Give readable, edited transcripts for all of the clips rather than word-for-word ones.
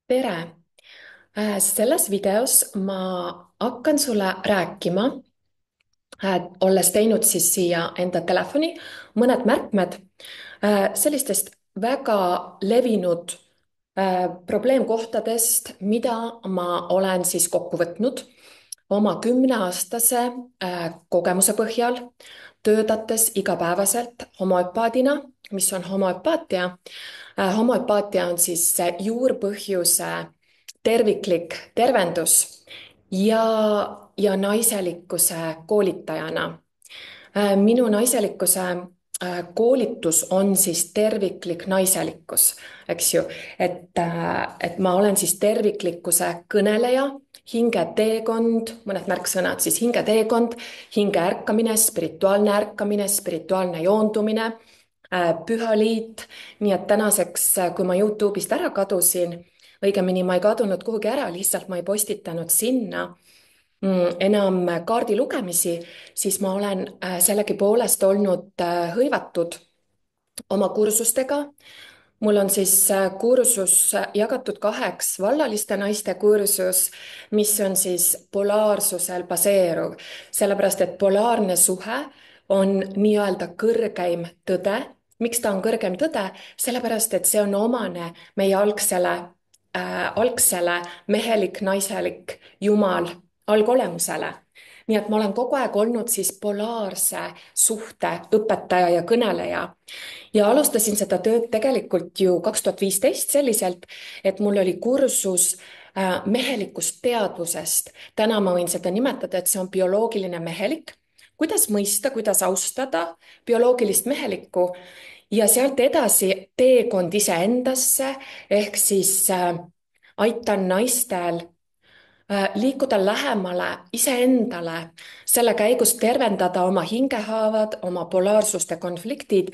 tere! Selles videos ma hakkan sulle rääkima, olles teinud siis siia enda telefoni mõned märkmed sellistest väga levinud probleemkohtadest, mida ma olen siis kokku võtnud oma 10-aastase kogemuse põhjal, töötades igapäevaselt homöopaadina. Mis on homöopaatia? Homöopaatia on siis juurpõhjuse terviklik tervendus ja naiselikkuse koolitajana. Minu naiselikkuse koolitus on siis terviklik naiselikkus, eks ju, et ma olen siis terviklikkuse kõneleja, hingeteekond, mõned märksõnad siis hingeteekond, hinge ärkamine, spirituaalne joondumine, pühaliit. Nii et tänaseks, kui ma YouTube'ist ära kadusin, õigemini ma ei kadunud kuhugi ära, lihtsalt ma ei postitanud sinna enam kaardi lugemisi, siis ma olen sellegipoolest olnud hõivatud oma kursustega. Mul on siis kursus jagatud kaheks: vallaliste naiste kursus, mis on siis polaarsusel baseeruv, sellepärast et polaarne suhe on nii-öelda kõrgeim tõde. Miks ta on kõrgem tõde? Sellepärast, et see on omane meie algsele mehelik-naiselik jumal algolemusele. Nii et ma olen kogu aeg olnud siis polaarse suhte õpetaja ja kõneleja. Ja alustasin seda tööd tegelikult ju 2015 selliselt, et mul oli kursus mehelikust teadvusest. Täna ma võin seda nimetada, et see on bioloogiline mehelik. Kuidas mõista, kuidas austada bioloogilist mehelikku ja sealt edasi teekond iseendasse, ehk siis aitan naistel liikuda lähemale iseendale, selle käigus tervendada oma hingehaavad, oma polaarsuste konfliktid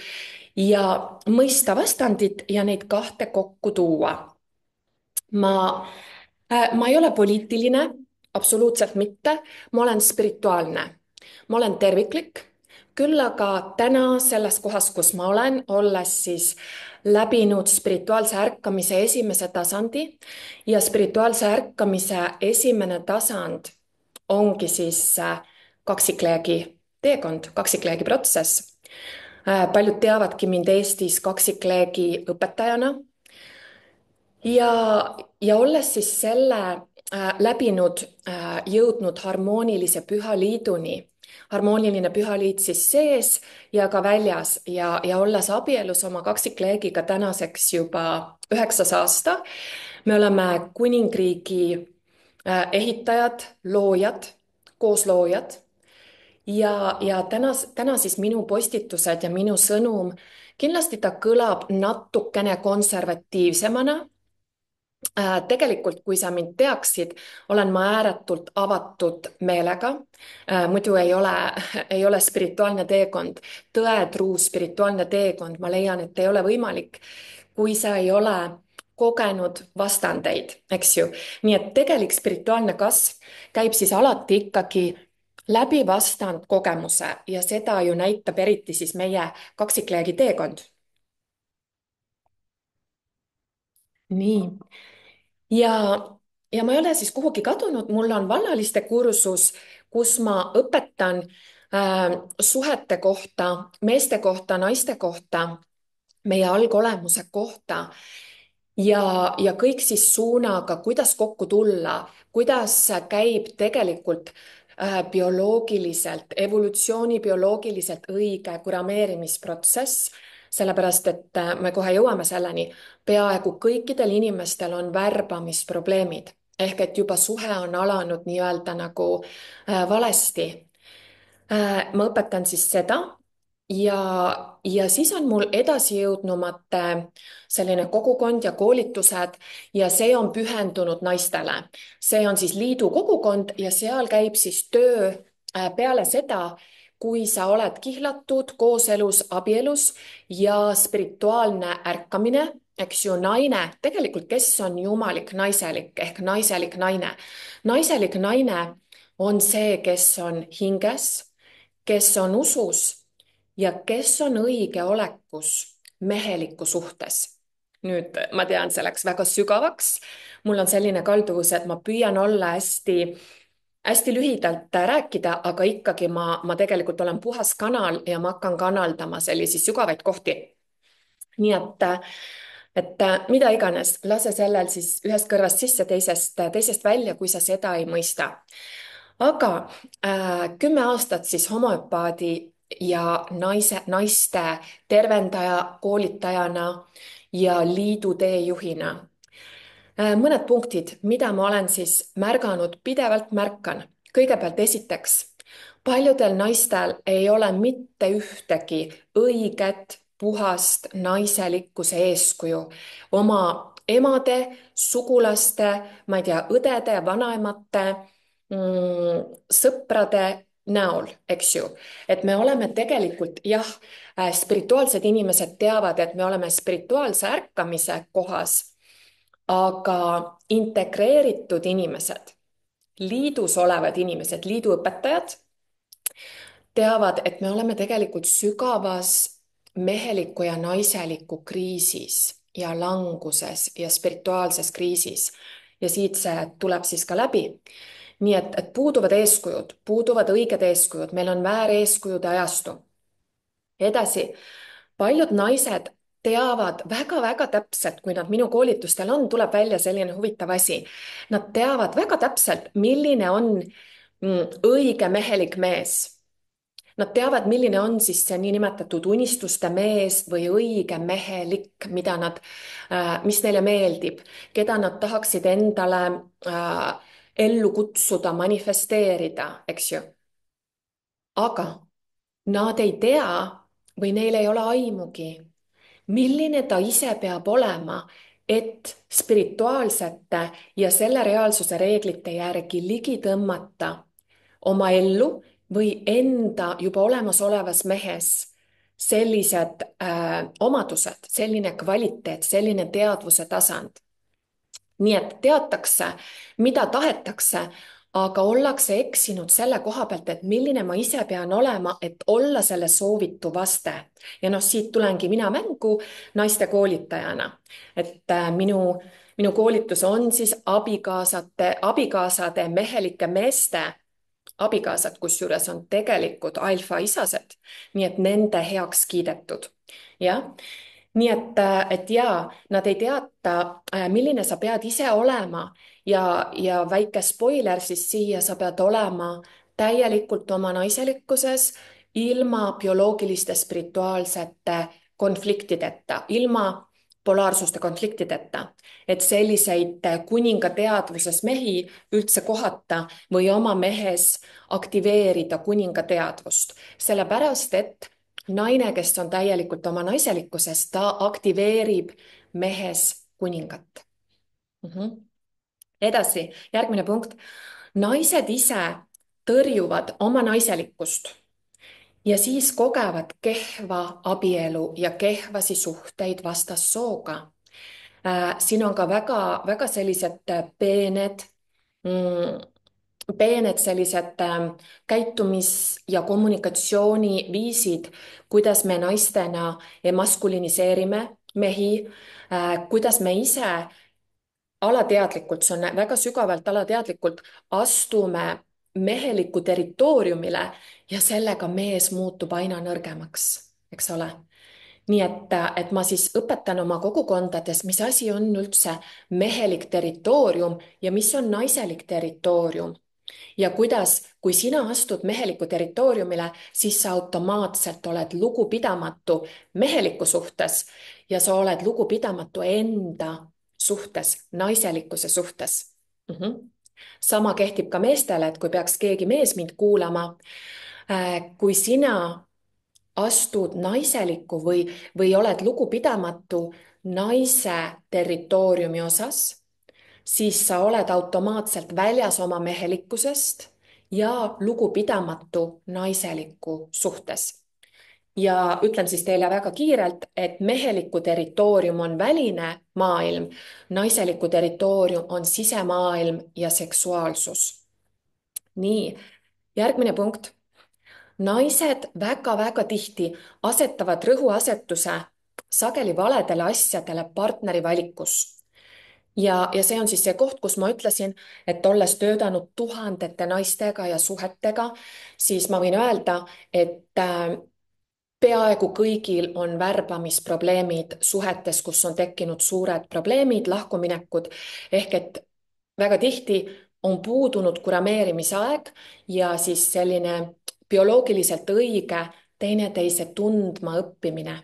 ja mõista vastandit ja neid kahte kokku tuua. Ma ei ole poliitiline, absoluutselt mitte, ma olen spirituaalne, ma olen terviklik, küll aga täna selles kohas, kus ma olen, olles siis läbinud spirituaalse ärkamise esimese tasandi ja spirituaalse ärkamise esimene tasand ongi siis kaksikleegi teekond, kaksikleegi protsess. Paljud teavadki mind Eestis kaksikleegi õpetajana ja olles siis selle läbinud, jõudnud harmoonilise pühaliiduni, harmooniline pühaliit siis sees ja ka väljas ja olles abielus oma kaksikleegiga tänaseks juba 9. aasta, me oleme kuningriigi ehitajad, loojad, koosloojad ja täna siis minu postitused ja minu sõnum, kindlasti ta kõlab natukene konservatiivsemana. Tegelikult, kui sa mind teaksid, olen ma ääretult avatud meelega. Muidu ei ole spirituaalne teekond, tõetruu spirituaalne teekond. Ma leian, et ei ole võimalik, kui sa ei ole kogenud vastandeid, eks ju. Nii et tegelik spirituaalne kasv käib siis alati ikkagi läbi vastandkogemuse ja seda ju näitab eriti siis meie kaksikleegi teekond. Nii. Ja, ja ma ei ole siis kuhugi kadunud, mul on vallaliste kursus, kus ma õpetan suhete kohta, meeste kohta, naiste kohta, meie algolemuse kohta ja kõik siis suunaga, kuidas kokku tulla, kuidas käib tegelikult bioloogiliselt, evolutsiooni bioloogiliselt õige kurameerimisprotsess, sellepärast et me kohe jõuame selleni, peaaegu kõikidel inimestel on värbamisprobleemid ehk et juba suhe on alanud nii-öelda nagu valesti. Ma õpetan siis seda ja siis on mul edasijõudnumate selline kogukond ja koolitused ja see on pühendunud naistele. See on siis liidu kogukond ja seal käib siis töö peale seda, kui sa oled kihlatud, kooselus, abielus ja spirituaalne ärkamine, eks ju, naine, tegelikult kes on jumalik naiselik ehk naiselik naine. Naiselik naine on see, kes on hinges, kes on usus ja kes on õige olekus meheliku suhtes. nüüd ma tean, see läks väga sügavaks. mul on selline kalduvus, et ma püüan olla hästi lühidalt rääkida, aga ikkagi ma tegelikult olen puhas kanal ja ma hakkan kanaldama selliseid sügavaid kohti. nii et mida iganes, lase sellel siis ühest kõrvast sisse, teisest välja, kui sa seda ei mõista. aga 10 aastat siis homöopaadi ja naiste tervendaja, koolitajana ja liidu teejuhina. mõned punktid, mida ma olen siis märganud, pidevalt märkan. kõigepealt esiteks, paljudel naistel ei ole mitte ühtegi õiget, puhast naiselikkuse eeskuju oma emade, sugulaste, ma ei tea, õdede, vanaemate, sõprade näol, eks ju. et me oleme tegelikult jah, spirituaalsed inimesed teavad, et me oleme spirituaalse ärkamise kohas, aga integreeritud inimesed, liidus olevad inimesed, liiduõpetajad teavad, et me oleme tegelikult sügavas meheliku ja naiseliku kriisis ja languses ja spirituaalses kriisis. ja siit see tuleb siis ka läbi. nii et puuduvad eeskujud, puuduvad õiged eeskujud, meil on vääreeskujude ajastu. edasi, paljud naised teavad väga-väga täpselt, kui nad minu koolitustel on, tuleb välja selline huvitav asi. Nad teavad väga täpselt, milline on õige mehelik mees. Nad teavad, milline on siis see niinimetatud unistuste mees või õige mehelik, mis neile meeldib, keda nad tahaksid endale ellu kutsuda, manifesteerida, eks ju. aga nad ei tea või neil ei ole aimugi, milline ta ise peab olema, et spirituaalsete ja selle reaalsuse reeglite järgi ligi tõmmata oma ellu või enda juba olemasolevas mehes sellised omadused, selline kvaliteet, selline teadvuse tasand. nii et teatakse, mida tahetakse, aga ollakse eksinud selle koha pealt, et milline ma ise pean olema, et olla selle soovitu vaste. ja noh, siit tulengi mina mängu naiste koolitajana, et minu koolitus on siis abikaasade mehelike meeste abikaasad, kusjuures on tegelikult alfaisased, nii et nende heaks kiidetud. jah, nii et jaa, nad ei teata, milline sa pead ise olema ja väike spoiler siis siia, sa pead olema täielikult oma naiselikkuses, ilma bioloogiliste spirituaalsete konfliktideta, ilma polaarsuste konfliktideta, et selliseid kuninga teadvuses mehi üldse kohata või oma mehes aktiveerida kuninga teadvust, sellepärast et naine, kes on täielikult oma naiselikkuses, ta aktiveerib mehes kuningat. Edasi, järgmine punkt. naised ise tõrjuvad oma naiselikkust ja siis kogevad kehva abielu ja kehvasi suhteid vastassooga. siin on ka väga sellised peened sellised käitumis- ja kommunikatsiooniviisid, kuidas me naistena emaskuliniseerime mehi, kuidas me ise alateadlikult, see on väga sügavalt alateadlikult, astume mehelikku territooriumile ja sellega mees muutub aina nõrgemaks, eks ole. nii et ma siis õpetan oma kogukondades, mis asi on üldse mehelik territoorium ja mis on naiselik territoorium. ja kuidas, kui sina astud meheliku territooriumile, siis sa automaatselt oled lugupidamatu meheliku suhtes ja sa oled lugupidamatu enda suhtes, naiselikkuse suhtes. Sama kehtib ka meestele, et kui peaks keegi mees mind kuulama, kui sina astud naiselikku või oled lugupidamatu naise territooriumi osas, siis sa oled automaatselt väljas oma mehelikkusest ja lugupidamatu naiseliku suhtes. ja ütlen siis teile väga kiirelt, et meheliku territoorium on väline maailm, naiseliku territoorium on sisemaailm ja seksuaalsus. nii, järgmine punkt. naised väga-väga tihti asetavad rõhuasetuse sageli valedele asjadele partneri valikus. Ja see on siis see koht, kus ma ütlesin, et olles töötanud tuhandete naistega ja suhetega, siis ma võin öelda, et peaaegu kõigil on värbamisprobleemid suhetes, kus on tekkinud suured probleemid, lahkuminekud, ehk et väga tihti on puudunud kurameerimisaeg ja siis selline bioloogiliselt õige teineteise tundma õppimine.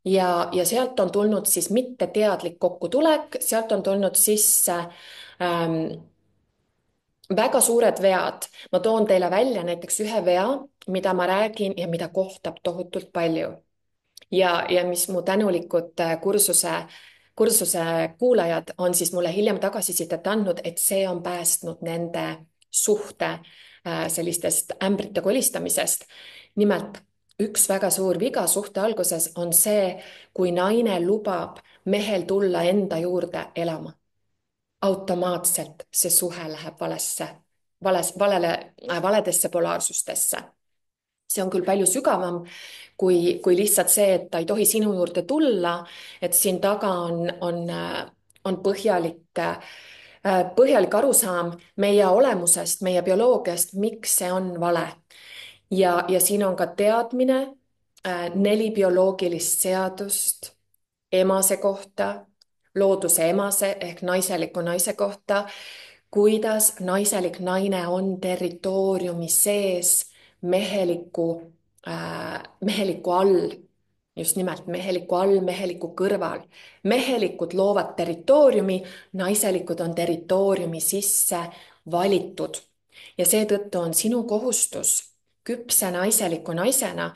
Ja sealt on tulnud siis mitteteadlik kokkutulek, sealt on tulnud sisse väga suured vead. Ma toon teile välja näiteks ühe vea, mida ma räägin ja mida kohtab tohutult palju. Ja mis mu tänulikud kursuse kuulajad on siis mulle hiljem tagasisidet andnud, et see on päästnud nende suhte sellistest ämbrite kolistamisest. Nimelt, üks väga suur viga suhte alguses on see, kui naine lubab mehel tulla enda juurde elama. Automaatselt see suhe läheb valedesse polaarsustesse. See on küll palju sügavam kui lihtsalt see, et ta ei tohi sinu juurde tulla, et siin taga on põhjalik arusaam meie olemusest, meie bioloogiast, miks see on vale. Ja siin on ka teadmine 4 bioloogilist seadust emase kohta, looduse emase ehk naiseliku naise kohta, kuidas naiselik naine on territooriumi sees meheliku all, just nimelt meheliku all, meheliku kõrval. Mehelikud loovad territooriumi, naiselikud on territooriumi sisse valitud. Ja seetõttu on sinu kohustus küpse naiseliku naisena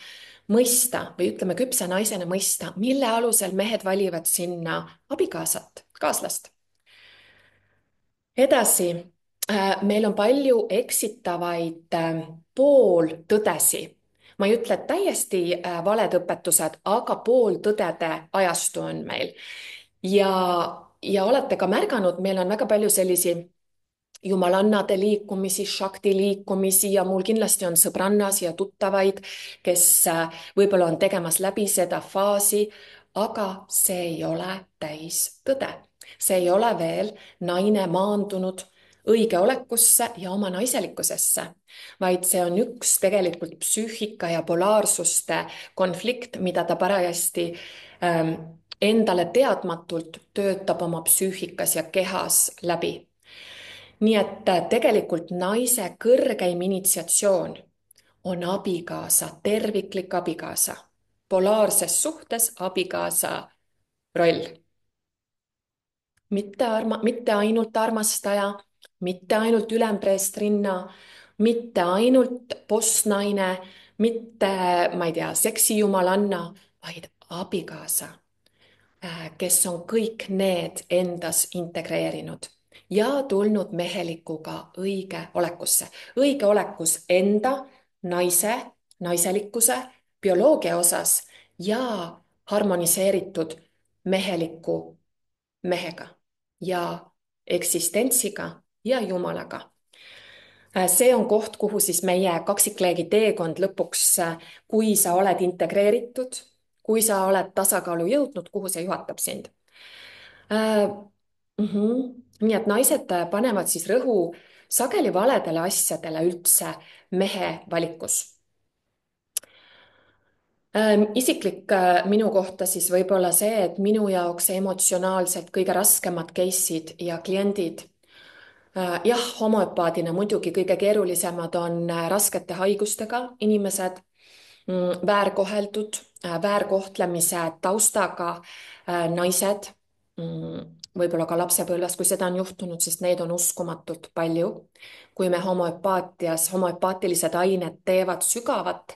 mõista või ütleme küpse naisena mõista, mille alusel mehed valivad sinna abikaasat, kaaslast. Edasi, meil on palju eksitavaid pooltõdesi. Ma ei ütle, et täiesti valed õpetused, aga pooltõdede ajastu on meil. Ja olete ka märganud, meil on väga palju sellisi jumalannade liikumisi, šakti liikumisi ja mul kindlasti on sõbrannasi ja tuttavaid, kes võib-olla on tegemas läbi seda faasi, aga see ei ole täistõde. See ei ole veel naine maandunud õigeolekusse ja oma naiselikkusesse, vaid see on üks tegelikult psüühika ja polaarsuste konflikt, mida ta parajasti endale teadmatult töötab oma psüühikas ja kehas läbi. Nii et tegelikult naise kõrgeim initsiatsioon on abikaasa, terviklik abikaasa, polaarses suhtes abikaasa roll. Mitte ainult armastaja, mitte ainult ülempreestrinna, mitte ainult bossnaine, mitte, ma ei tea, seksijumalanna, vaid abikaasa, kes on kõik need endas integreerinud ja tulnud mehelikuga õige olekusse. Õige olekus enda, naise, naiselikkuse, bioloogia osas ja harmoniseeritud meheliku mehega ja eksistentsiga ja Jumalaga. See on koht, kuhu siis meie kaksikleegi teekond lõpuks, kui sa oled integreeritud, kui sa oled tasakaalu jõudnud, kuhu see juhatab sind. Nii et naised panevad siis rõhu sageli valedele asjadele üldse mehe valikus. Isiklik minu kohta siis võib-olla see, et minu jaoks emotsionaalselt kõige raskemad case'id ja kliendid, jah, homoöpaadina muidugi kõige keerulisemad on raskete haigustega inimesed, väärkoheldud, väärkohtlemise taustaga naised, võib-olla ka lapsepõlves, kui seda on juhtunud, sest neid on uskumatult palju. Kui me homoöpaatilised ained teevad sügavat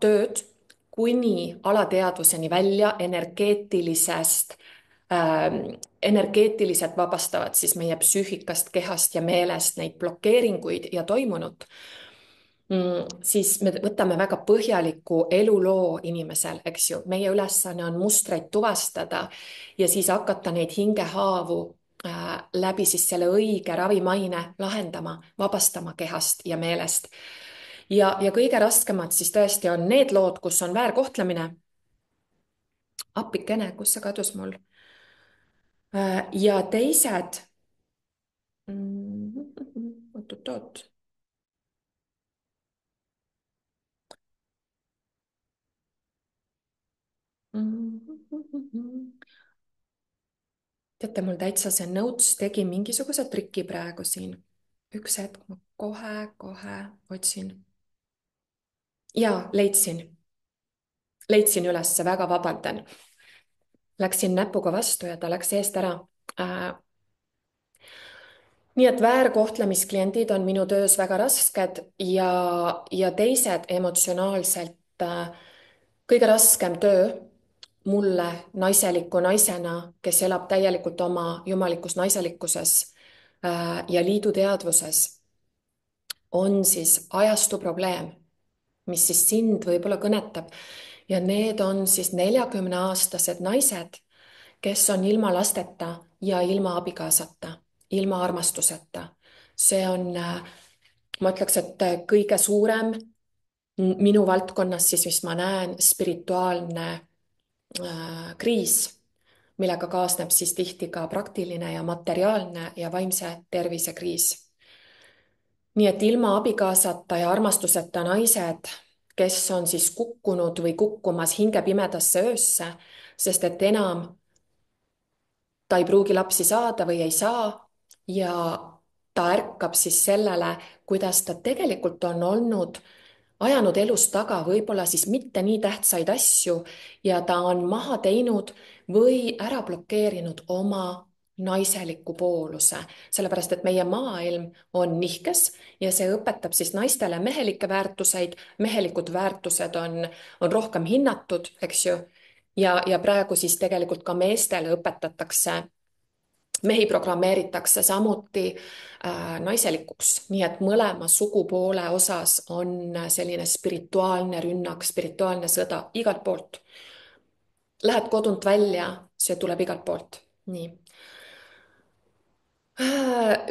tööd kuni alateadvuseni välja energeetiliselt vabastavad siis meie psüühikast, kehast ja meelest neid blokeeringuid ja toimunut, siis me võtame väga põhjaliku eluloo inimesel, eks ju. Meie ülesanne on mustreid tuvastada ja siis hakata neid hingehaavu läbi siis selle õige ravimaine lahendama, vabastama kehast ja meelest. Ja kõige raskemad siis tõesti on need lood, kus on väärkohtlemine. appikene, kus see kadus mul. Ja teised, oot-oot-oot. Teate, mul täitsa see notes tegi mingisuguse triki praegu siin. Üks hetk, ma kohe otsin. Ja leidsin üles, väga vabandan. Läksin näpuga vastu ja ta läks eest ära. Äh, nii et väärkohtlemiskliendid on minu töös väga rasked ja teised emotsionaalselt kõige raskem töö mulle naiseliku naisena, kes elab täielikult oma jumalikus naiselikkuses ja liiduteadvuses, on siis ajastu probleem, mis siis sind võib-olla kõnetab. Ja need on siis 40-aastased naised, kes on ilma lasteta ja ilma abikaasata, ilma armastuseta. See on, ma ütleks, et kõige suurem minu valdkonnas siis, mis ma näen, spirituaalne kriis, millega kaasneb siis tihti ka praktiline ja materiaalne ja vaimse tervise kriis. Nii et ilma abikaasata ja armastuseta naised, kes on siis kukkunud või kukkumas hingepimedasse öösse, sest et enam ta ei pruugi lapsi saada või ei saa ja ta ärkab siis sellele, kuidas ta tegelikult on olnud, ajanud elus taga võib-olla siis mitte nii tähtsaid asju ja ta on maha teinud või ära blokeerinud oma naiseliku pooluse, sellepärast et meie maailm on nihkes ja see õpetab siis naistele mehelikke väärtuseid, mehelikud väärtused on rohkem hinnatud, eks ju, ja praegu siis tegelikult ka meestele õpetatakse, mehi programmeeritakse samuti naiselikuks, nii et mõlema sugupoole osas on selline spirituaalne rünnak, spirituaalne sõda igalt poolt. Lähed kodunt välja, see tuleb igalt poolt. Nii.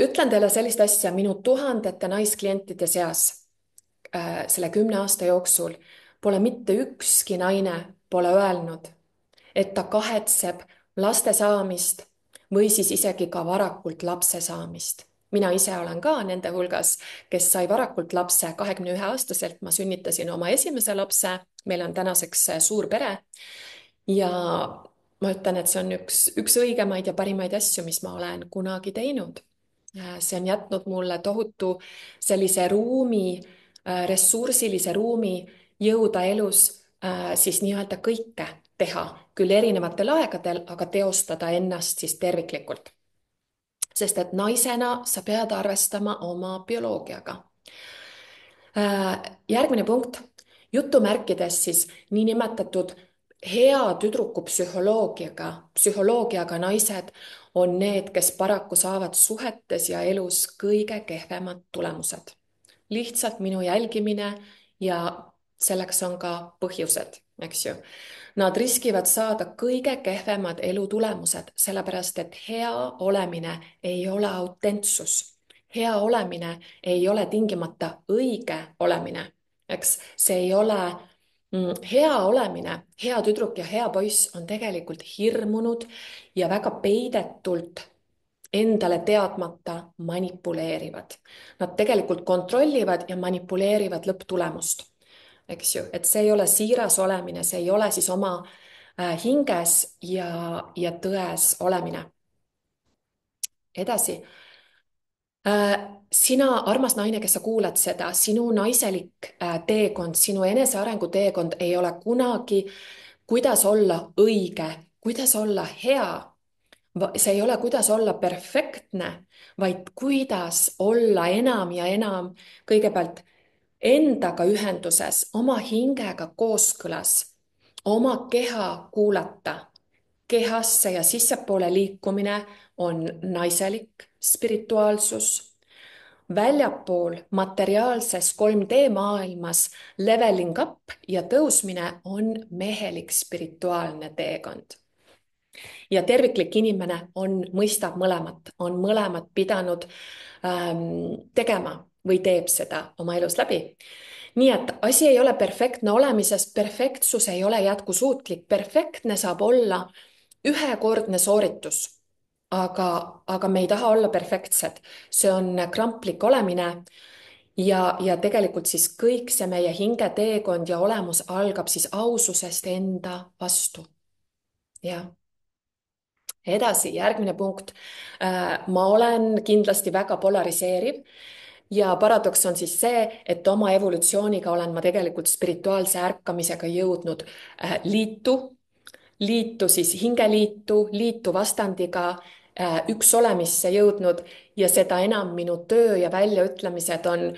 Ütlen teile sellist asja, minu tuhandete naisklientide seas selle 10 aasta jooksul pole mitte ükski naine pole öelnud, et ta kahetseb laste saamist või siis isegi ka varakult lapse saamist. Mina ise olen ka nende hulgas, kes sai varakult lapse 21-aastaselt. Ma sünnitasin oma esimese lapse, meil on tänaseks suur pere ja ma ütlen, et see on üks õigemaid ja parimaid asju, mis ma olen kunagi teinud. See on jätnud mulle tohutu sellise ruumi, ressursilise ruumi jõuda elus siis nii-öelda kõike teha, küll erinevatel aegadel, aga teostada ennast siis terviklikult. Sest et naisena sa pead arvestama oma bioloogiaga. Järgmine punkt, jutumärkides siis niinimetatud hea tüdruku psühholoogiaga naised on need, kes paraku saavad suhetes ja elus kõige kehvemad tulemused. Lihtsalt minu jälgimine ja selleks on ka põhjused, eks ju. Nad riskivad saada kõige kehvemad elutulemused, sellepärast et hea olemine ei ole autentsus. Hea olemine ei ole tingimata õige olemine, eks see ei ole hea olemine, hea tüdruk ja hea poiss on tegelikult hirmunud ja väga peidetult endale teadmata manipuleerivad. Nad tegelikult kontrollivad ja manipuleerivad lõpptulemust, eks ju, et see ei ole siiras olemine, see ei ole siis oma hinges ja tões olemine. Edasi. Sina, armas naine, kes sa kuulad seda, sinu naiselik teekond, sinu enesearengu teekond ei ole kunagi, kuidas olla õige, kuidas olla hea. See ei ole, kuidas olla perfektne, vaid kuidas olla enam ja enam kõigepealt endaga ühenduses, oma hingega kooskõlas, oma keha kuulata. Kehasse ja sissepoole liikumine on naiselik spirituaalsus. Väljapool materiaalses 3D maailmas leveling up ja tõusmine on mehelik spirituaalne teekond. Ja terviklik inimene mõistab mõlemat, on mõlemat pidanud tegema või teeb seda oma elus läbi. nii et asi ei ole perfektne olemises, perfektsus ei ole jätkusuutlik, perfektne saab olla ühekordne sooritus. aga me ei taha olla perfektsed, see on kramplik olemine ja tegelikult siis kõik see meie hingeteekond ja olemus algab siis aususest enda vastu. jah, edasi, järgmine punkt. Ma olen kindlasti väga polariseeriv ja paradoks on siis see, et oma evolutsiooniga olen ma tegelikult spirituaalse ärkamisega jõudnud liitu siis hingeliitu, liitu vastandiga, üks olemisse jõudnud ja seda enam minu töö ja väljaütlemised on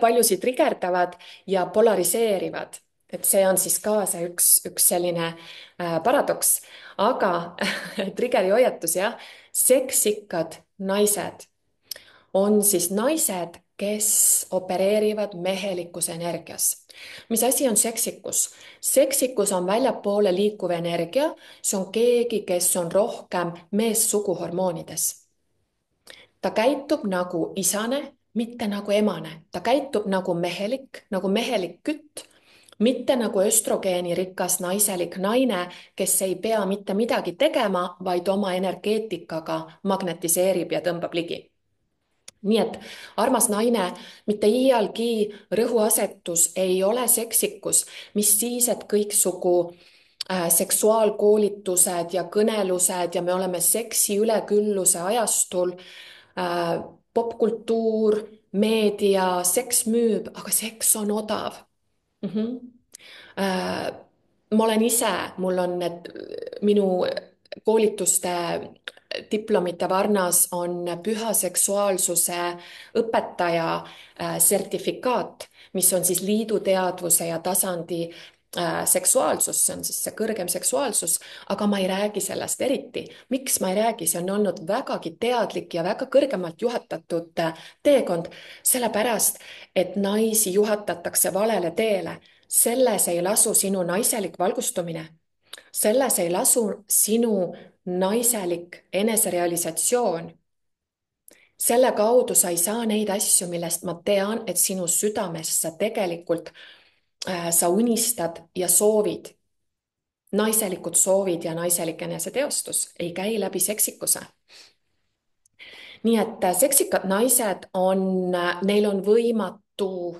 paljusid trigerdavad ja polariseerivad. Et see on siis ka see üks selline paradoks, aga trigeri hoiatus jah, seksikad naised on siis naised, kes opereerivad mehelikkuse energias. Mis asi on seksikus? Seksikus on väljapoole liikuv energia, see on keegi, kes on rohkem meessuguhormoonides. Ta käitub nagu isane, mitte nagu emane. Ta käitub nagu mehelik kütt, mitte nagu östrogeenirikas naiselik naine, kes ei pea mitte midagi tegema, vaid oma energeetikaga magnetiseerib ja tõmbab ligi. Nii et armas naine, mitte iialgi rõhuasetus ei ole seksikus, mis siis, et kõiksugu seksuaalkoolitused ja kõnelused ja me oleme seksi ülekülluse ajastul, popkultuur, meedia, seks müüb, aga seks on odav. Mhm. Äh, ma olen ise, mul on need minu koolituste diplomite varnas on püha seksuaalsuse õpetaja sertifikaat, mis on siis liiduteadvuse ja tasandi seksuaalsus, see on siis see kõrgem seksuaalsus, aga ma ei räägi sellest eriti. Miks ma ei räägi, see on olnud vägagi teadlik ja väga kõrgemalt juhatatud teekond, sellepärast et naisi juhatatakse valele teele. Selles ei lasu sinu naiselik valgustumine, selles ei lasu sinu naiselik eneserealisatsioon. Selle kaudu sa ei saa neid asju, millest ma tean, et sinu südames sa tegelikult sa unistad ja soovid. Naiselikud soovid ja naiselik eneseteostus ei käi läbi seksikuse. Nii et seksikad naised neil on võimatu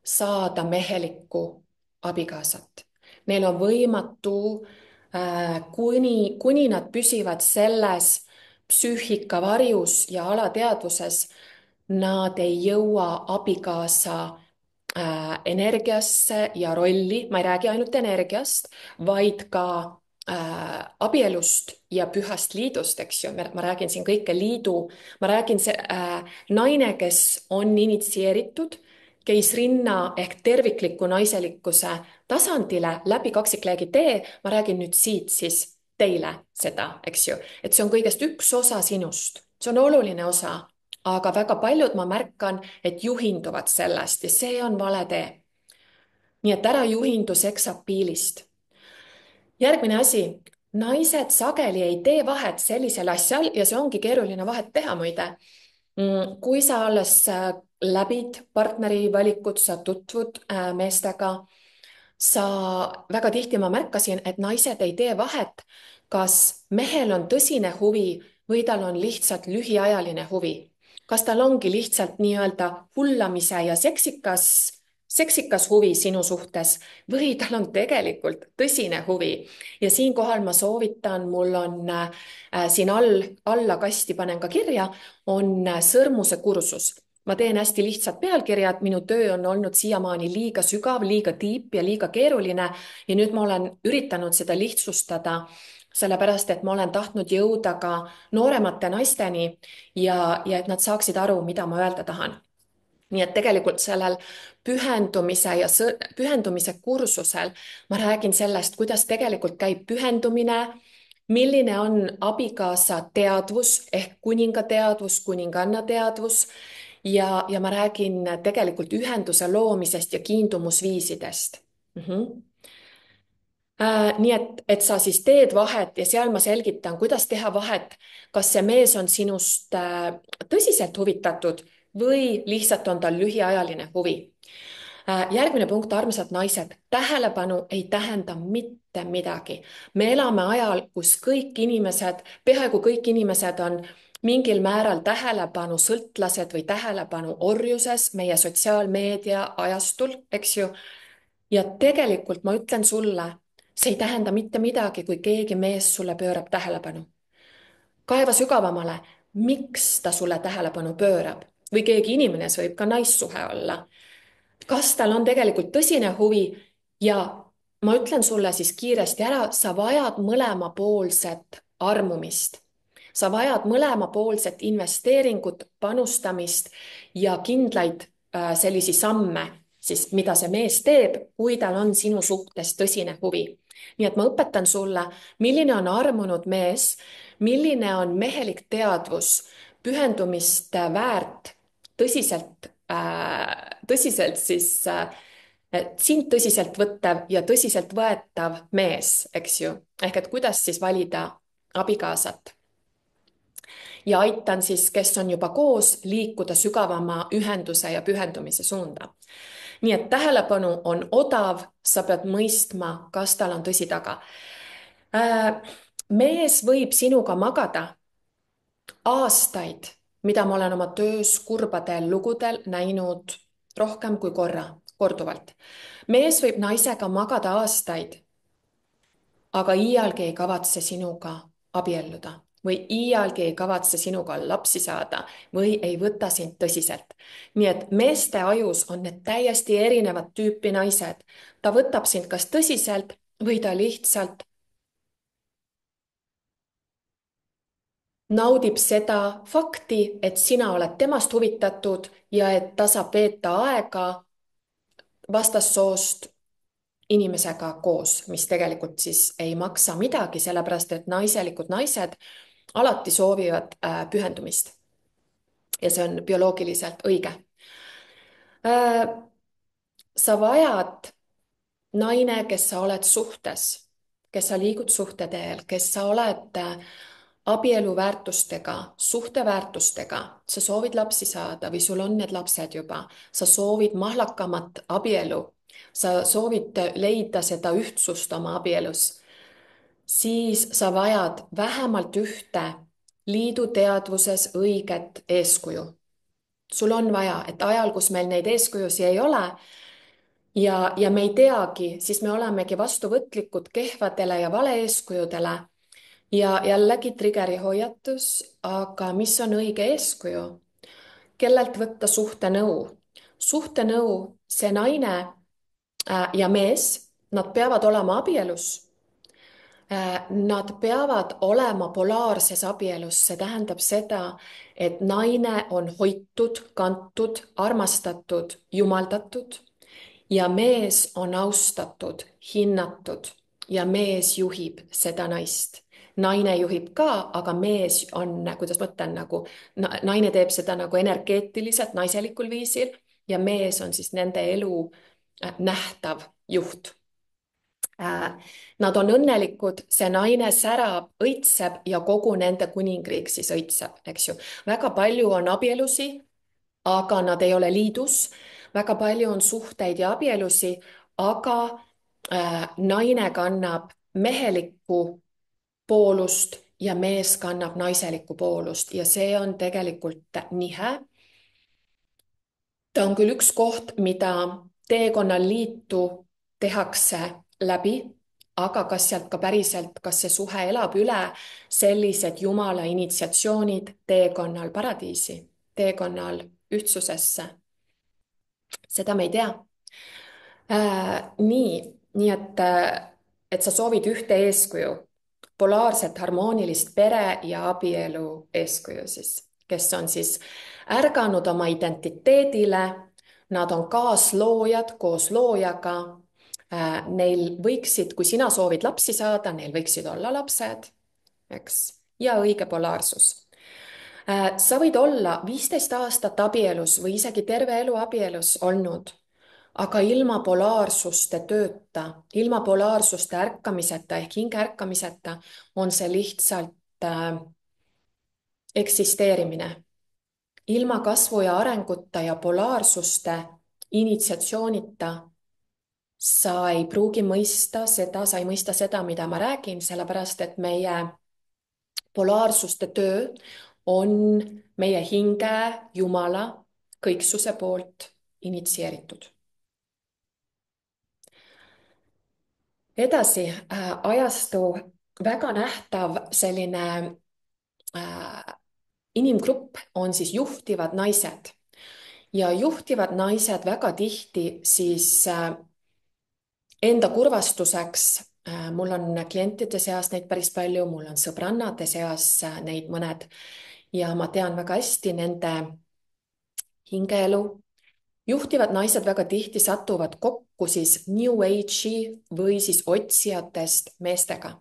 saada mehelikku abikaasat. Neil on võimatu, kuni nad püsivad selles psüühikavarjus ja alateadvuses, nad ei jõua abikaasa energiasse ja rolli, ma ei räägi ainult energiast, vaid ka abielust ja pühast liidust, eks ju, ma räägin siin kõike liidu, ma räägin naine, kes on initsieeritud, käis rinna ehk tervikliku naiselikkuse tasandile läbi kaksikleegi tee, ma räägin nüüd siit siis teile seda, eks ju, et see on kõigest üks osa sinust, see on oluline osa, aga väga paljud ma märkan, et juhinduvad sellest ja see on vale tee. nii et ära juhindu seksapiilist. järgmine asi, naised sageli ei tee vahet sellisel asjal ja see ongi keeruline vahet teha muide. kui sa alles läbid partneri valikut, sa tutvud meestega, sa väga tihti ma märkasin, et naised ei tee vahet, kas mehel on tõsine huvi või tal on lihtsalt lühiajaline huvi. Kas tal ongi lihtsalt nii-öelda hullamise ja seksikas huvi sinu suhtes või tal on tegelikult tõsine huvi. Ja siinkohal ma soovitan, mul on siin alla kasti panen ka kirja, on sõrmuse kursus. Ma teen hästi lihtsad pealkirjad, minu töö on olnud siiamaani liiga sügav, liiga tiip ja liiga keeruline ja nüüd ma olen üritanud seda lihtsustada, sellepärast et ma olen tahtnud jõuda ka nooremate naisteni ja et nad saaksid aru, mida ma öelda tahan. nii et tegelikult sellel pühendumise kursusel ma räägin sellest, kuidas tegelikult käib pühendumine, milline on abikaasa teadvus ehk kuninga teadvus, kuninganna teadvus ja ma räägin tegelikult ühenduse loomisest ja kiindumusviisidest. Nii et sa siis teed vahet ja seal ma selgitan, kuidas teha vahet, kas see mees on sinust tõsiselt huvitatud või lihtsalt on tal lühiajaline huvi. Järgmine punkt, armsad naised. Tähelepanu ei tähenda mitte midagi. Me elame ajal, kus kõik inimesed, peaaegu kõik inimesed on mingil määral tähelepanu sõltlased või tähelepanu orjuses meie sotsiaalmeedia ajastul, eks ju. Ja tegelikult ma ütlen sulle, see ei tähenda mitte midagi, kui keegi mees sulle pöörab tähelepanu. Kaeva sügavamale, miks ta sulle tähelepanu pöörab või keegi inimene, see võib ka naissuhe olla. Kas tal on tegelikult tõsine huvi ja ma ütlen sulle siis kiiresti ära, sa vajad mõlemapoolset armumist. Sa vajad mõlemapoolset investeeringut, panustamist ja kindlaid sellisi samme, siis mida see mees teeb, kui tal on sinu suhtes tõsine huvi. Nii et ma õpetan sulle, milline on armunud mees, milline on mehelik teadvus, pühendumist väärt, tõsiselt siis sind tõsiselt võttev ja tõsiseltvõetav mees, eks ju. Ehk et kuidas siis valida abikaasat. Ja aitan siis, kes on juba koos, liikuda sügavama ühenduse ja pühendumise suunda. Nii et tähelepanu on odav, sa pead mõistma, kas tal on tõsi taga. Mees võib sinuga magada aastaid, mida ma olen oma töös kurbadel lugudel näinud rohkem kui korduvalt. Mees võib naisega magada aastaid, aga iialgi ei kavatse sinuga abielluda või iialgi ei kavatse sinuga lapsi saada või ei võta sind tõsiselt. Nii et meeste ajus on need täiesti erinevat tüüpi naised. Ta võtab sind kas tõsiselt või ta lihtsalt naudib seda fakti, et sina oled temast huvitatud ja et ta saab veeta aega vastassoost inimesega koos, mis tegelikult siis ei maksa midagi, sellepärast et naiselikud naised alati soovivad pühendumist. Ja see on bioloogiliselt õige. Sa vajad naine, kes sa oled suhtes, kes sa liigud suhteteel, kes sa oled abieluväärtustega, suhteväärtustega, sa soovid lapsi saada või sul on need lapsed juba, sa soovid mahlakamat abielu, sa soovid leida seda ühtsust oma abielus, siis sa vajad vähemalt ühte liiduteadvuses õiget eeskuju. Sul on vaja, et ajal, kus meil neid eeskujusi ei ole ja me ei teagi, siis me olemegi vastuvõtlikud kehvadele ja vale-eeskujudele. Ja jällegi trigeri hoiatus, aga mis on õige eeskuju? Kellelt võtta suhtenõu? Suhtenõu, see naine ja mees, nad peavad olema abielus. Nad peavad olema polaarses abielus, see tähendab seda, et naine on hoitud, kantud, armastatud, jumaldatud ja mees on austatud, hinnatud ja mees juhib seda naist. Naine juhib ka, aga mees on, kuidas ma ütlen, nagu naine teeb seda nagu energeetiliselt, naiselikul viisil ja mees on siis nende elu nähtav juht. Nad on õnnelikud, see naine särab, õitseb ja kogu nende kuningriik siis õitseb, eks ju. Väga palju on abielusi, aga nad ei ole liidus. Väga palju on suhteid ja abielusi, aga naine kannab mehelikku poolust ja mees kannab naiselikku poolust ja see on tegelikult nihe. Ta on küll üks koht, mida teekonnal liitu tehakse läbi, aga kas sealt ka päriselt, kas see suhe elab üle sellised Jumala initsiatsioonid teekonnal paradiisi, teekonnal ühtsusesse? Seda me ei tea. Nii et sa soovid ühte eeskuju, polaarset harmoonilist pere ja abielu eeskuju siis, kes on siis ärganud oma identiteedile, nad on kaasloojad koos loojaga. Neil võiksid, kui sina soovid lapsi saada, neil võiksid olla lapsed, eks, ja õige polaarsus. Sa võid olla 15 aastat abielus või isegi terve elu abielus olnud, aga ilma polaarsuste tööta, ilma polaarsuste ärkamiseta ehk hinge ärkamiseta on see lihtsalt eksisteerimine. Ilma kasvu ja arenguta ja polaarsuste initsiatsioonita sa ei pruugi mõista seda, sa ei mõista seda, mida ma räägin, sellepärast et meie polaarsuste töö on meie hinge Jumala kõiksuse poolt initsieeritud. Edasi, ajastu väga nähtav selline inimgrupp on siis juhtivad naised ja juhtivad naised väga tihti siis enda kurvastuseks, mul on klientide seas neid päris palju, mul on sõbrannade seas neid mõned ja ma tean väga hästi nende hingeelu. Juhtivad naised väga tihti satuvad kokku siis New Age'i või siis otsijatest meestega.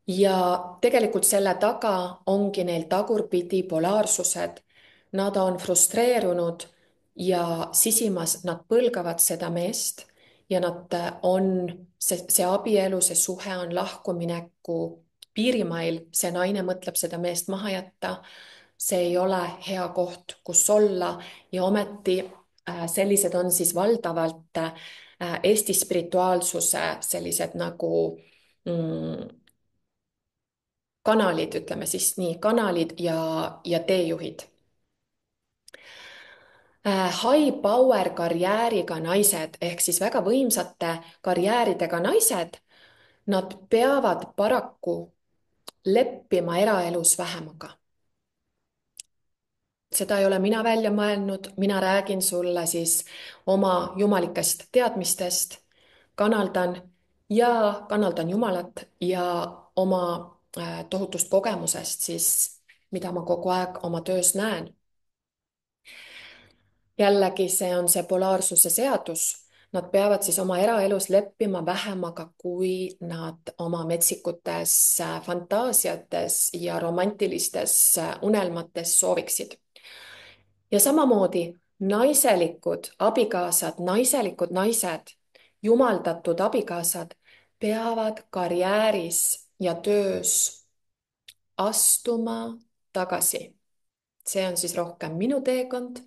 Ja tegelikult selle taga ongi neil tagurpidi polaarsused. Nad on frustreerunud ja sisimas nad põlgavad seda meest ja nad on, see abielu, see suhe on lahkumineku piirimail, see naine mõtleb seda meest maha jätta. See ei ole hea koht, kus olla ja ometi sellised on siis valdavalt Eesti spirituaalsuse sellised nagu kanalid, ütleme siis nii, kanalid ja teejuhid. High power karjääriga naised ehk siis väga võimsate karjääridega naised, nad peavad paraku leppima eraelus vähemaga. Seda ei ole mina välja mõelnud, mina räägin sulle siis oma jumalikest teadmistest, kanaldan Jumalat ja oma tohutust kogemusest siis, mida ma kogu aeg oma töös näen. Jällegi see on see polaarsuse seadus. Nad peavad siis oma eraelus leppima vähemaga, kui nad oma metsikutes fantaasiates ja romantilistes unelmates sooviksid. Ja samamoodi naiselikud abikaasad, naiselikud naised, jumaldatud abikaasad peavad karjääris ja töös astuma tagasi. See on siis rohkem minu teekond,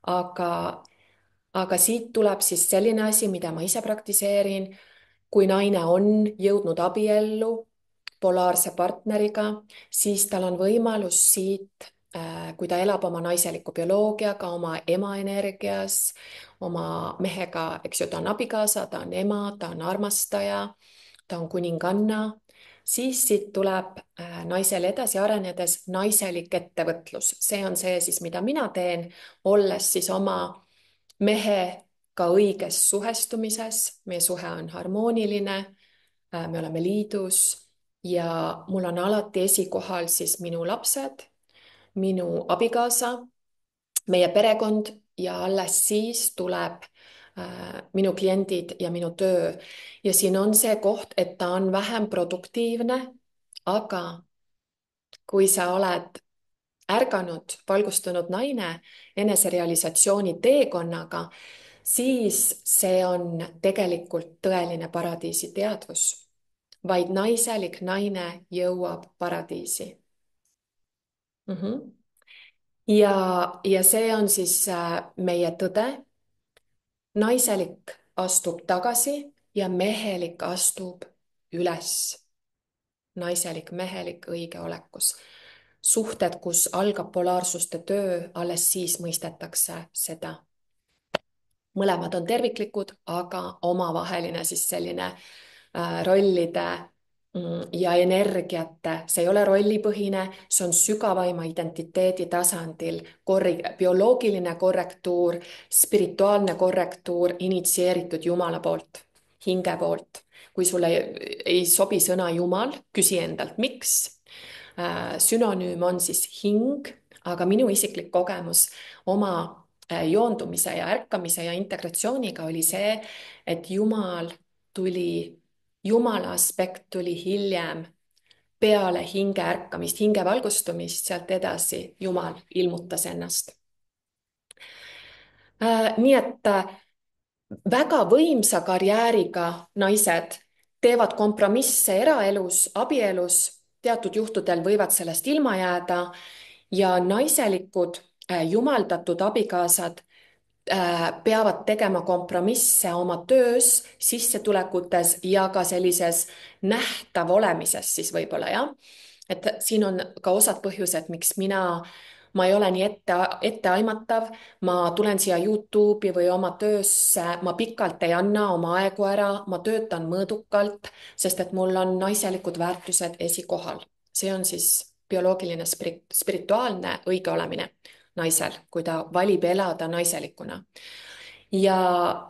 aga siit tuleb siis selline asi, mida ma ise praktiseerin. Kui naine on jõudnud abiellu polaarse partneriga, siis tal on võimalus siit, kui ta elab oma naiseliku bioloogiaga, oma ema energias, oma mehega, eks ju, ta on abikaasa, ta on ema, ta on armastaja, ta on kuninganna, siis siit tuleb naisele edasi arenedes naiselik ettevõtlus. See on see siis, mida mina teen, olles siis oma mehega õiges suhestumises. Meie suhe on harmooniline, me oleme liidus ja mul on alati esikohal siis minu lapsed, minu abikaasa, meie perekond ja alles siis tuleb minu kliendid ja minu töö. Ja siin on see koht, et ta on vähem produktiivne, aga kui sa oled ärganud, valgustunud naine eneserealisatsiooni teekonnaga, siis see on tegelikult tõeline paradiisi teadvus. Vaid naiselik naine jõuab paradiisi. Ja see on siis meie tõde. Naiselik astub tagasi ja mehelik astub üles. Naiselik, mehelik õige olekus. Suhted, kus algab polaarsuste töö, alles siis mõistetakse seda. Mõlemad on terviklikud, aga omavaheline siis selline rollide ja energiate, see ei ole rollipõhine, see on sügavaima identiteedi tasandil, bioloogiline korrektuur, spirituaalne korrektuur, initsieeritud Jumala poolt, hinge poolt. Kui sulle ei sobi sõna Jumal, küsi endalt, miks? Sünonüüm on siis hing, aga minu isiklik kogemus oma joondumise ja ärkamise ja integratsiooniga oli see, et Jumala aspekt tuli hiljem peale hinge ärkamist, hinge valgustumist, sealt edasi Jumal ilmutas ennast. Nii et väga võimsa karjääriga naised teevad kompromisse eraelus, abielus, teatud juhtudel võivad sellest ilma jääda ja naiselikud jumaldatud abikaasad peavad tegema kompromisse oma töös, sissetulekutes ja ka sellises nähtav olemises siis võib-olla jah. Et siin on ka osad põhjused, miks ma ei ole nii etteaimatav, ma tulen siia Youtube'i või oma töösse, ma pikalt ei anna oma aegu ära, ma töötan mõõdukalt, sest et mul on naiselikud väärtused esikohal. See on siis bioloogiline spirituaalne õige olemine naisel, kui ta valib elada naiselikuna. ja,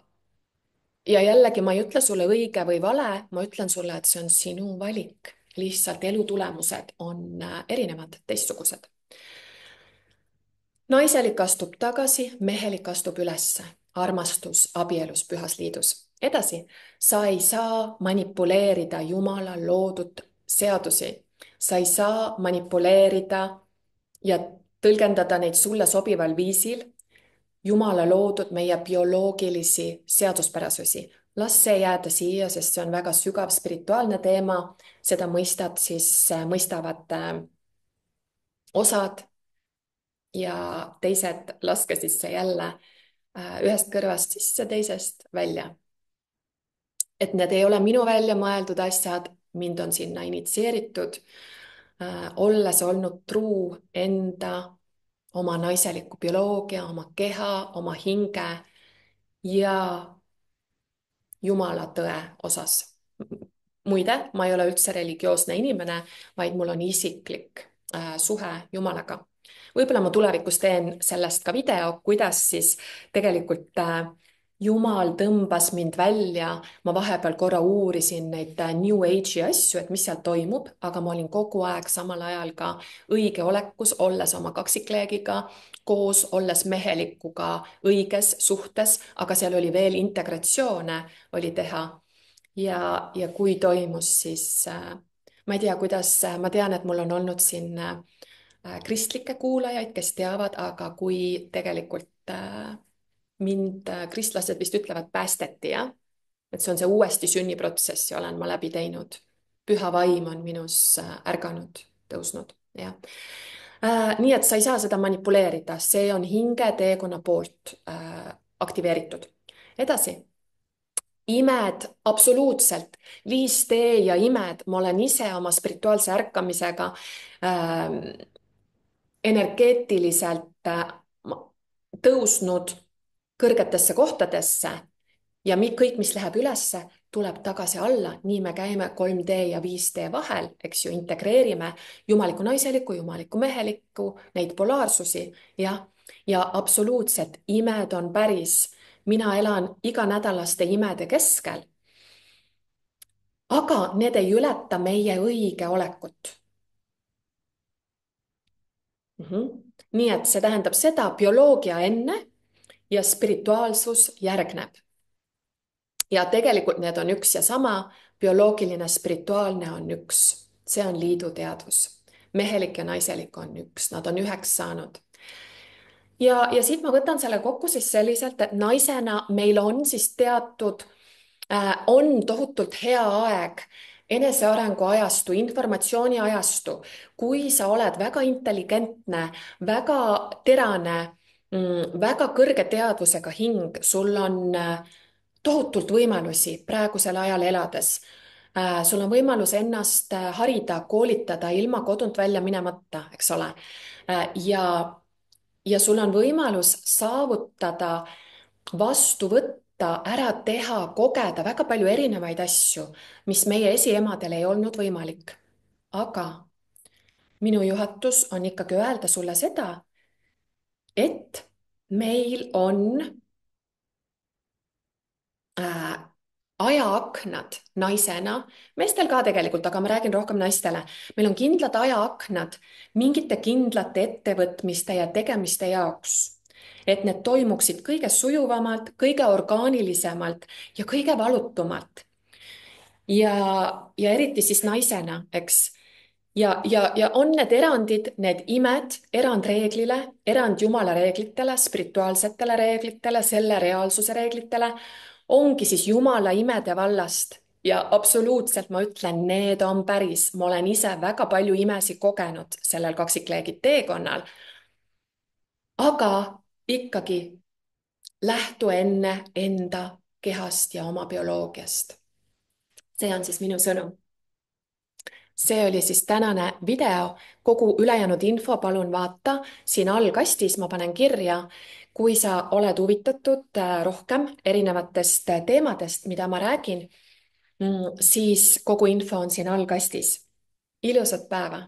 ja jällegi ma ei ütle sulle õige või vale, ma ütlen sulle, et see on sinu valik. Lihtsalt elu tulemused on erinevad, teistsugused. Naiselik astub tagasi, mehelik astub ülesse. Armastus abielus pühas liidus. Edasi, sa ei saa manipuleerida Jumala loodud seadusi. Sa ei saa manipuleerida ja tõlgendada neid sulle sobival viisil Jumala loodud meie bioloogilisi seaduspärasusi. Las see jääda siia, sest see on väga sügav spirituaalne teema. Seda mõistavad osad ja teised laske siis see jälle ühest kõrvast sisse, teisest välja. Et need ei ole minu välja mõeldud asjad, mind on sinna initsieeritud, olles olnud truu enda, oma naiseliku bioloogia, oma keha, oma hinge ja Jumala tõe osas. Muide, ma ei ole üldse religioosne inimene, vaid mul on isiklik suhe Jumalaga. Võib-olla ma tulevikus teen sellest ka video, kuidas siis tegelikult Jumal tõmbas mind välja. Ma vahepeal korra uurisin neid New Age'i asju, et mis seal toimub, aga ma olin kogu aeg samal ajal ka õige olekus, olles oma kaksikleegiga koos, olles mehelikuga õiges suhtes, aga seal oli veel integratsioone oli teha. Ja kui toimus, siis ma ei tea, kuidas, ma tean, et mul on olnud siin kristlikke kuulajaid, kes teavad, aga kui tegelikult mind kristlased vist ütlevad päästeti, jah? Et see on see uuesti sünniprotsess ja olen ma läbi teinud. Püha vaim on minus ärganud, tõusnud, jah. Nii et sa ei saa seda manipuleerida, see on hingeteekonna poolt aktiveeritud. Edasi. Imed, absoluutselt, 5D ja imed, ma olen ise oma spirituaalse ärkamisega energeetiliselt tõusnud kõrgetesse kohtadesse ja kõik, mis läheb ülesse, tuleb tagasi alla. Nii me käime 3D ja 5D vahel, eks ju, integreerime jumaliku naiseliku, jumaliku meheliku, neid polaarsusi ja absoluutselt imed on päris. Mina elan iganädalaste imede keskel. Aga need ei ületa meie õige olekut. Nii et see tähendab seda, bioloogia enne ja spirituaalsus järgneb. Ja tegelikult need on üks ja sama, bioloogiline, spirituaalne on üks. See on liiduteadvus. Mehelik ja naiselik on üks, nad on üheks saanud. Ja siit ma võtan selle kokku siis selliselt, et naisena meil on siis teatud, on tohutult hea aeg, enesearengu ajastu, informatsiooni ajastu, kui sa oled väga intelligentne, väga terane, väga kõrge teadvusega hing, sul on tohutult võimalusi praegusel ajal elades. Sul on võimalus ennast harida, koolitada ilma kodunt välja minemata, eks ole. Ja sul on võimalus saavutada, vastu võtta, ära teha, kogeda väga palju erinevaid asju, mis meie esiemadel ei olnud võimalik. Aga minu juhatus on ikkagi öelda sulle seda, et meil on ajaaknad naisena, meestel ka tegelikult, aga ma räägin rohkem naistele. Meil on kindlad ajaaknad mingite kindlate ettevõtmiste ja tegemiste jaoks, et need toimuksid kõige sujuvamalt, kõige orgaanilisemalt ja kõige valutumalt. Ja eriti siis naisena, eks. Ja on need erandid, need imed, erand reeglile, erand Jumala reeglitele, spirituaalsetele reeglitele, selle reaalsuse reeglitele, ongi siis Jumala imede vallast ja absoluutselt ma ütlen, need on päris. Ma olen ise väga palju imesid kogenud sellel kaksikleegi teekonnal. Aga ikkagi lähtu enne enda kehast ja oma bioloogiast. see on siis minu sõnum. See oli siis tänane video, kogu ülejäänud info palun vaata siin all kastis, ma panen kirja. Kui sa oled huvitatud rohkem erinevatest teemadest, mida ma räägin, siis kogu info on siin all kastis. Ilusat päeva!